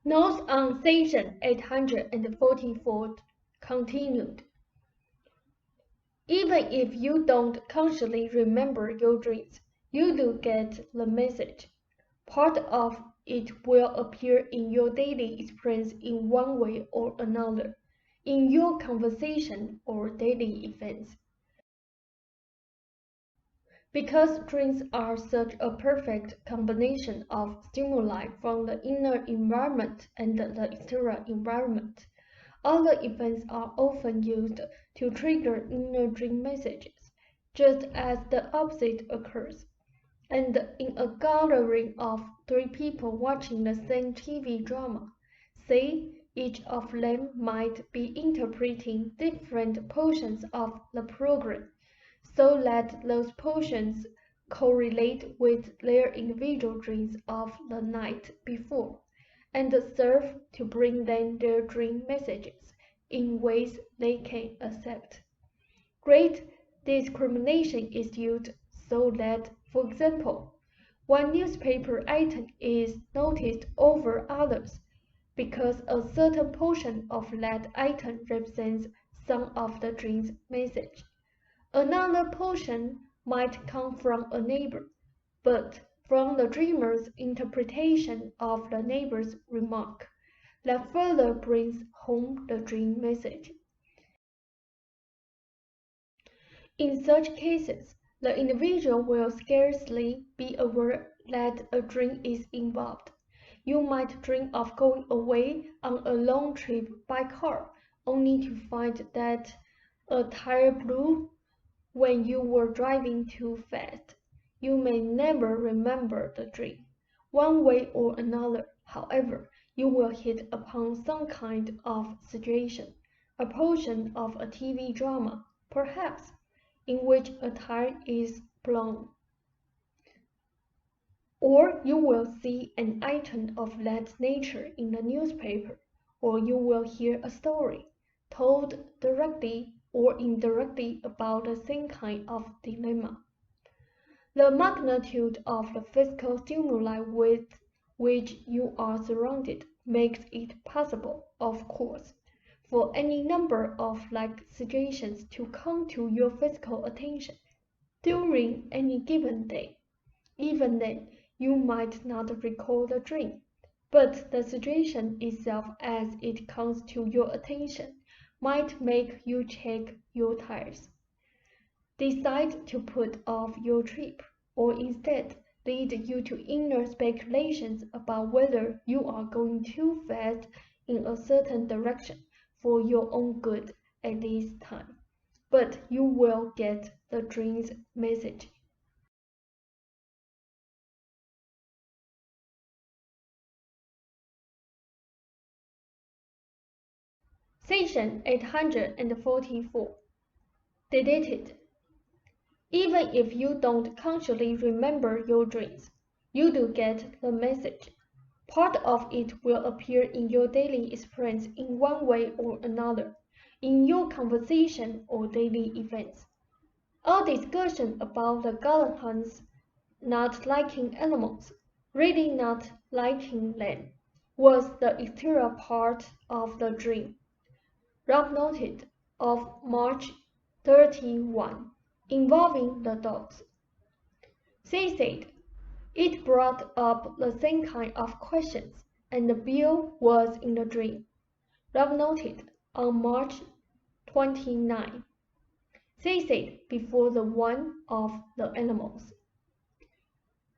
Notes on Session 844 continued. Even if you don't consciously remember your dreams, you do get the message. Part of it will appear in your daily experience in one way or another, in your conversation or daily events. Because dreams are such a perfect combination of stimuli from the inner environment and the external environment, other events are often used to trigger inner dream messages, just as the opposite occurs. And in a gathering of 3 people watching the same TV drama, say each of them might be interpreting different portions of the program, so that those portions correlate with their individual dreams of the night before, and serve to bring them their dream messages in ways they can accept. Great discrimination is used so that, for example, one newspaper item is noticed over others because a certain portion of that item represents some of the dream's message. Another portion might come from a neighbor, but from the dreamer's interpretation of the neighbor's remark, that further brings home the dream message. In such cases, the individual will scarcely be aware that a dream is involved. You might dream of going away on a long trip by car, only to find that a tire blew when you were driving too fast. You may never remember the dream. One way or another, however, you will hit upon some kind of situation, a portion of a TV drama, perhaps, in which a tire is blown. Or you will see an item of that nature in the newspaper, or you will hear a story, told directly or indirectly about the same kind of dilemma. The magnitude of the physical stimuli with which you are surrounded makes it possible, of course, for any number of like situations to come to your physical attention during any given day. Even then, you might not recall the dream, but the situation itself as it comes to your attention might make you check your tires, decide to put off your trip, or instead lead you to inner speculations about whether you are going too fast in a certain direction for your own good at this time. But you will get the dream's message. Session 844. Deleted. Even if you don't consciously remember your dreams, you do get the message. Part of it will appear in your daily experience in one way or another, in your conversation or daily events. Our discussion about the Galahans not liking animals, really not liking them, was the exterior part of the dream. Rob noted of March 31, involving the dogs. She said, it brought up the same kind of questions, and Bill was in the dream. Rob noted on March 29. She said before the one of the animals.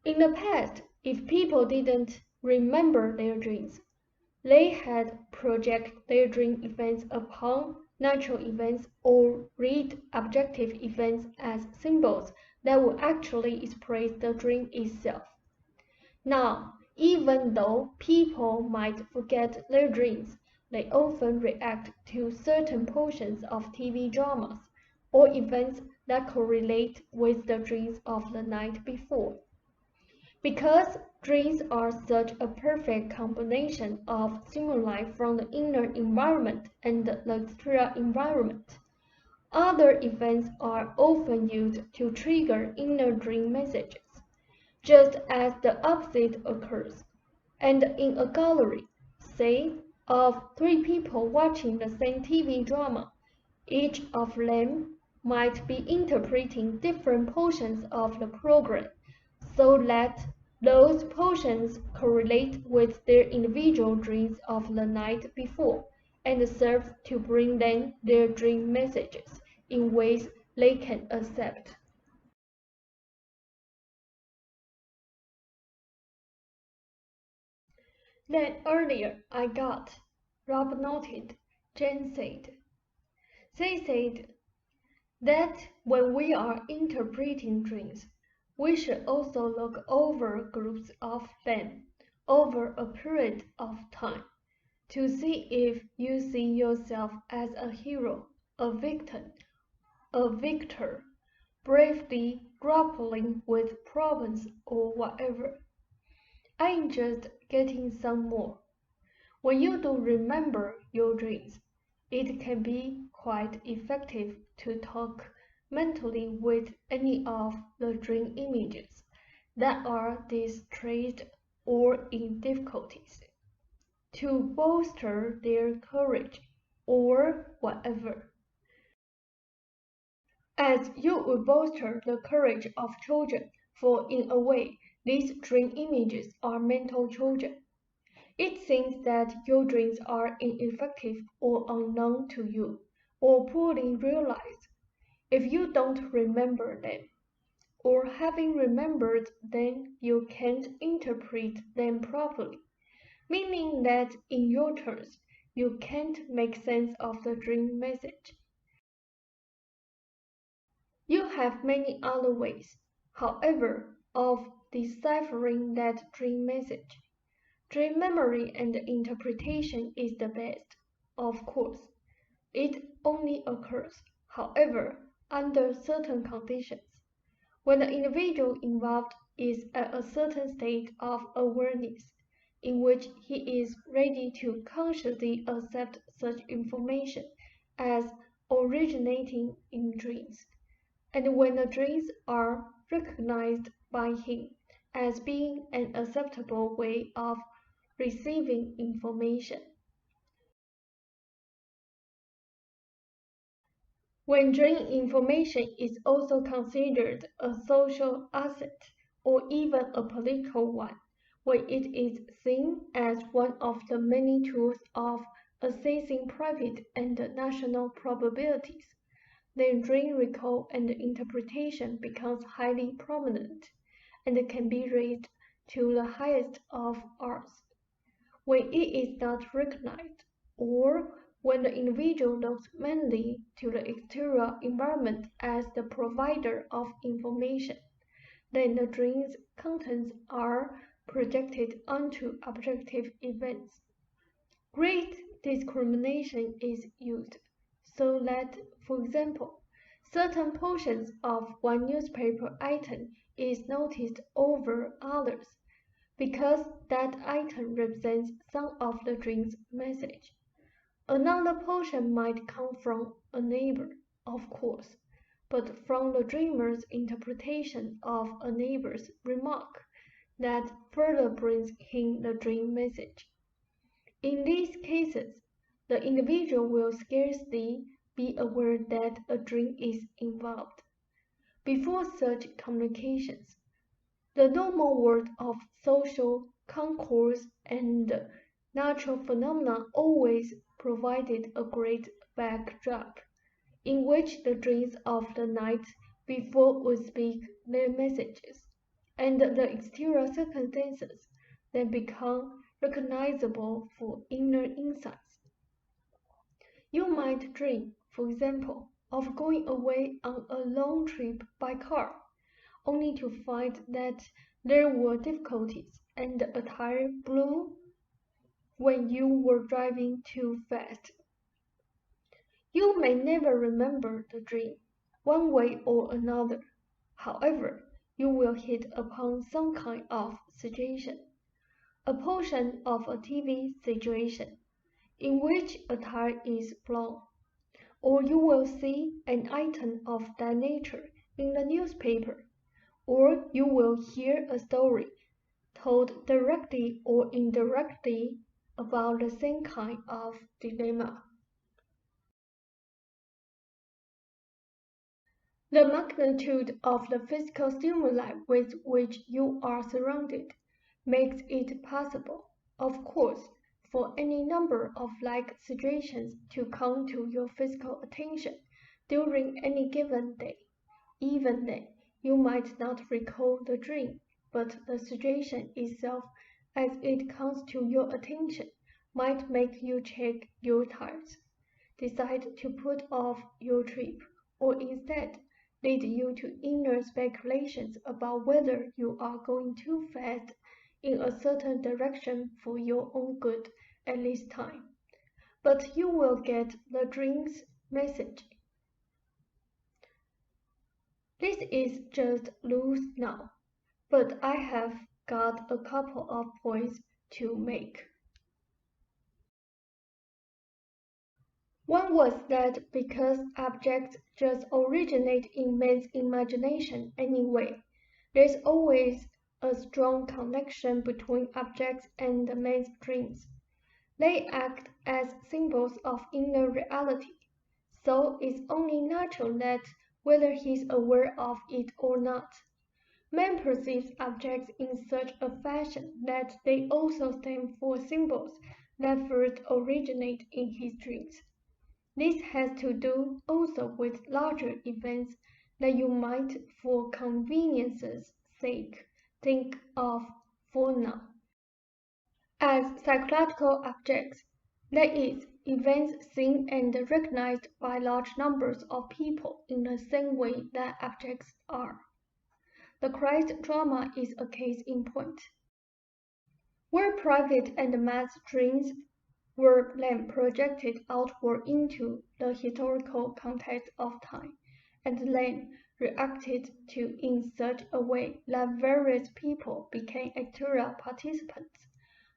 In the past, if people didn't remember their dreams, they had projected their dream events upon natural events or read objective events as symbols that would actually express the dream itself. Now, even though people might forget their dreams, they often react to certain portions of TV dramas or events that correlate with the dreams of the night before. Because dreams are such a perfect combination of stimuli from the inner environment and the external environment, other events are often used to trigger inner dream messages, just as the opposite occurs. And in a gallery, say, of three people watching the same TV drama. Each of them might be interpreting different portions of the program, so that those portions correlate with their individual dreams of the night before, and serve to bring them their dream messages in ways they can accept. Then earlier I got, Rob noted, Jen said. They said that when we are interpreting dreams, we should also look over groups of them over a period of time to see if you see yourself as a hero, a victim, a victor, bravely grappling with problems or whatever. I'm just getting some more. When you do remember your dreams, it can be quite effective to talk mentally with any of the dream images that are distressed or in difficulties, to bolster their courage or whatever. As you would bolster the courage of children, for in a way, these dream images are mental children. It seems that your dreams are ineffective or unknown to you, or poorly realized, if you don't remember them, or having remembered them, you can't interpret them properly, meaning that in your terms, you can't make sense of the dream message. You have many other ways, however, of deciphering that dream message. Dream memory and interpretation is the best, of course. It only occurs, however, under certain conditions. When the individual involved is at a certain state of awareness, in which he is ready to consciously accept such information as originating in dreams, and when the dreams are recognized by him as being an acceptable way of receiving information. When dream information is also considered a social asset or even a political one, when it is seen as one of the many tools of assessing private and national probabilities, then dream recall and interpretation becomes highly prominent and can be raised to the highest of arts. When it is not recognized, or when the individual looks mainly to the exterior environment as the provider of information, then the dream's contents are projected onto objective events. Great discrimination is used, so that, for example, certain portions of one newspaper item is noticed over others, because that item represents some of the dream's message. Another portion might come from a neighbor, of course, but from the dreamer's interpretation of a neighbor's remark that further brings him the dream message. In these cases, the individual will scarcely be aware that a dream is involved. Before such communications, the normal world of social concourse and natural phenomena always provided a great backdrop, in which the dreams of the night before would speak their messages, and the exterior circumstances then become recognizable for inner insights. You might dream, for example, of going away on a long trip by car, only to find that there were difficulties and the tire blew when you were driving too fast. You may never remember the dream, one way or another. However, you will hit upon some kind of situation, a portion of a TV situation, in which a tire is blown, or you will see an item of that nature in the newspaper, or you will hear a story told directly or indirectly about the same kind of dilemma. The magnitude of the physical stimuli with which you are surrounded makes it possible, of course, for any number of like situations to come to your physical attention during any given day. Even then, you might not recall the dream, but the situation itself as it comes to your attention might make you check your tires, decide to put off your trip, or instead lead you to inner speculations about whether you are going too fast in a certain direction for your own good at this time. But you will get the dream's message. This is just loose now, but I have got a couple of points to make. One was that because objects just originate in man's imagination anyway, there's always a strong connection between objects and man's dreams. They act as symbols of inner reality, so it's only natural that, whether he's aware of it or not, man perceives objects in such a fashion that they also stand for symbols that first originate in his dreams. This has to do also with larger events that you might, for convenience's sake, think of for now as psychological objects, that is, events seen and recognized by large numbers of people in the same way that objects are. The Christ drama is a case in point, where private and mass dreams were then projected outward into the historical context of time, and then reacted to in such a way that various people became actual participants,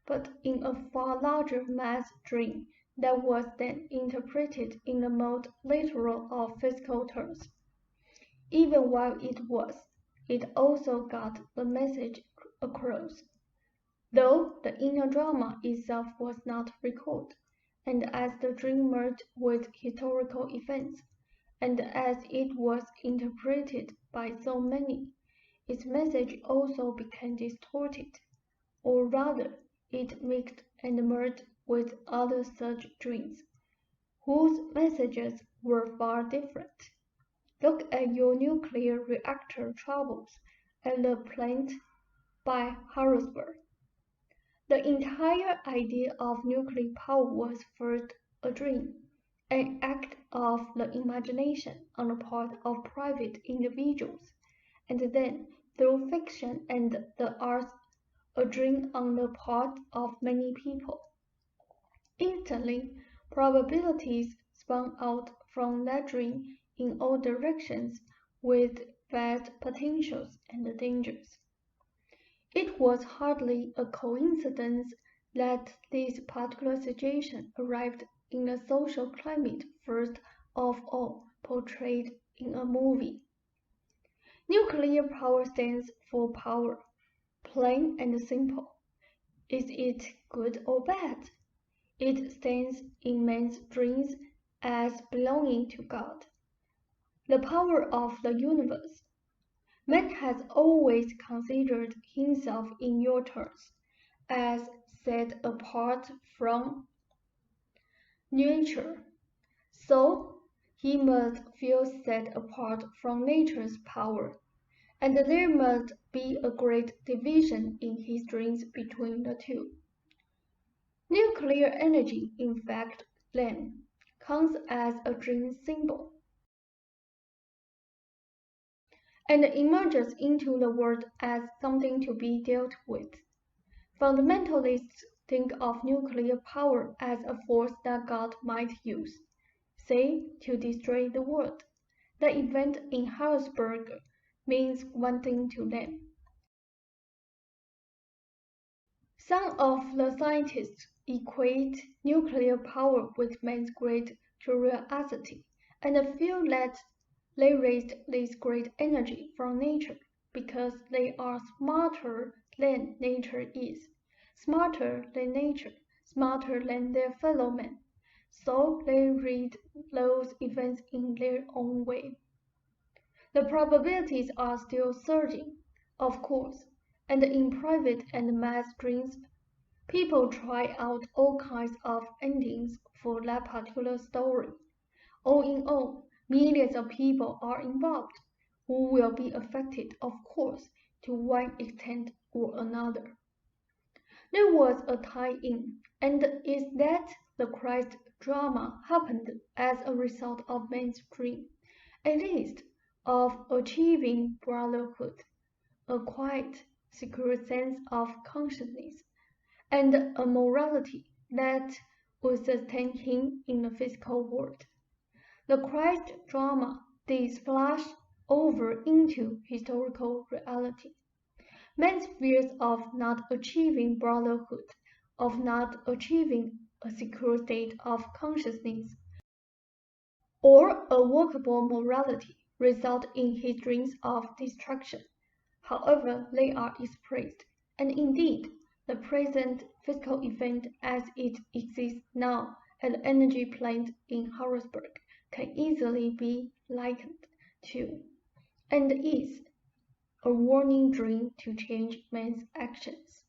but in a far larger mass dream that was then interpreted in the most literal of physical terms. Even while it also got the message across, though the inner drama itself was not recalled, and as the dream merged with historical events, and as it was interpreted by so many, its message also became distorted, or rather, it mixed and merged with other such dreams, whose messages were far different. Look at your nuclear reactor troubles and the plant by Harrisburg. The entire idea of nuclear power was first a dream, an act of the imagination on the part of private individuals, and then, through fiction and the arts, a dream on the part of many people. Instantly, probabilities spun out from that dream in all directions with vast potentials and dangers. It was hardly a coincidence that this particular situation arrived in the social climate first of all portrayed in a movie. Nuclear power stands for power, plain and simple. Is it good or bad? It stands in man's dreams as belonging to God, the power of the universe. Man has always considered himself in your terms as set apart from nature, so he must feel set apart from nature's power, and there must be a great division in his dreams between the two. Nuclear energy, in fact, then, comes as a dream symbol, and emerges into the world as something to be dealt with. Fundamentalists think of nuclear power as a force that God might use, say, to destroy the world. The event in Harrisburg means one thing to them. Some of the scientists equate nuclear power with man's great curiosity, and feel that they raised this great energy from nature because they are smarter than nature is, smarter than nature, smarter than their fellow men, so they read those events in their own way. The probabilities are still surging, of course, and in private and mass dreams, people try out all kinds of endings for that particular story. All in all, millions of people are involved, who will be affected, of course, to one extent or another. There was a tie-in, and is that the Christ drama happened as a result of man's dream, at least, of achieving brotherhood, a quiet, secure sense of consciousness, and a morality that would sustain him in the physical world. The Christ drama did splash over into historical reality. Man's fears of not achieving brotherhood, of not achieving a secure state of consciousness, or a workable morality result in his dreams of destruction, however they are expressed, and indeed the present physical event as it exists now at the energy plant in Harrisburg can easily be likened to, and is, a warning dream to change man's actions.